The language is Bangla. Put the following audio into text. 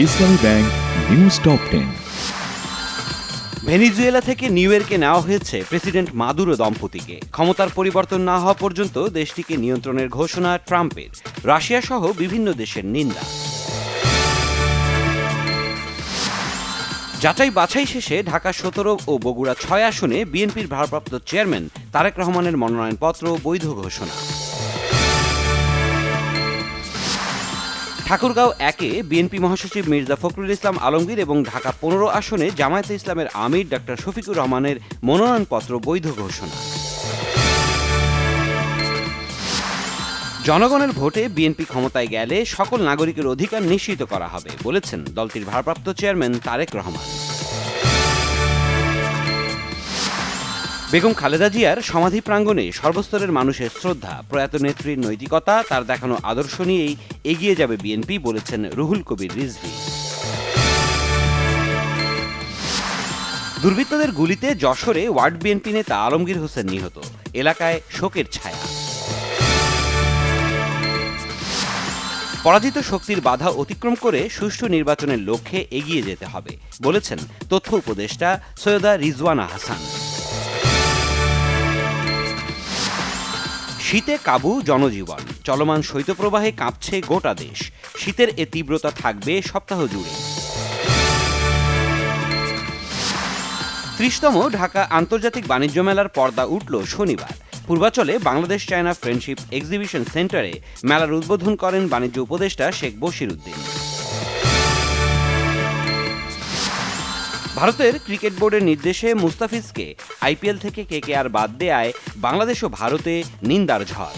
ইসলামী ব্যাংক নিউজ টপ 10। ভেনিজুয়েলা থেকে নিউ ইয়র্কে নেওয়া হয়েছে প্রেসিডেন্ট মাদুরো দম্পতিকে। ক্ষমতার পরিবর্তন না হওয়া পর্যন্ত দেশটিকে নিয়ন্ত্রণের ঘোষণা ট্রাম্পের। রাশিয়া সহ বিভিন্ন দেশের নিন্দা। যাচাই বাছাই শেষে ঢাকা ১৭ ও বগুড়া ৬ আসনে বিএনপির ভারপ্রাপ্ত চেয়ারম্যান তারেক রহমানের মনোনয়নপত্র বৈধ ঘোষণা। ঠাকুরগাঁও ১-এ বিএনপি মহাসচিব মির্জা ফখরুল ইসলাম আলমগীর এবং ঢাকা ১৫ আসনে জামায়াতে ইসলামের আমির ডাক্তার শফিকুর রহমানের মনোনয়নপত্র বৈধ ঘোষণা। জনগণের ভোটে বিএনপি ক্ষমতায় গেলে সকল নাগরিকের অধিকার নিশ্চিত করা হবে বলেছেন দলটির ভারপ্রাপ্ত চেয়ারম্যান তারেক রহমান। বেগম খালেদা জিয়ার সমাধি প্রাঙ্গণে সর্বস্তরের মানুষের শ্রদ্ধা, প্রয়াত নেত্রীর নৈতিকতা, তার দেখানো আদর্শ নিয়েই এগিয়ে যাবে বিএনপি বলেছেন রুহুল কবির রিজভী। দুর্বৃত্তদের গুলিতে যশোরে ওয়ার্ড বিএনপি নেতা আলমগীর হোসেন নিহত, এলাকায় শোকের ছায়া। পরাজিত শক্তির বাধা অতিক্রম করে সুষ্ঠু নির্বাচনের লক্ষ্যে এগিয়ে যেতে হবে বলেছেন তথ্য উপদেষ্টা সৈয়দা রিজওয়ানা হাসান। শীতে কাবু জনজীবন, চলমান শৈত্যপ্রবাহে কাঁপছে গোটা দেশ। শীতের এ তীব্রতা থাকবে সপ্তাহ জুড়ে। ৩০তম ঢাকা আন্তর্জাতিক বাণিজ্য মেলার পর্দা উঠল শনিবার। পূর্বাচলে বাংলাদেশ চায়না ফ্রেন্ডশিপ এক্সিবিশন সেন্টারে মেলার উদ্বোধন করেন বাণিজ্য উপদেষ্টা শেখ বশির উদ্দিন। ভারতের ক্রিকেট বোর্ডের নির্দেশে মুস্তাফিজকে আইপিএল থেকে কেকেআর বাদ দেয়ায় বাংলাদেশ ও ভারতে নিন্দার ঝড়।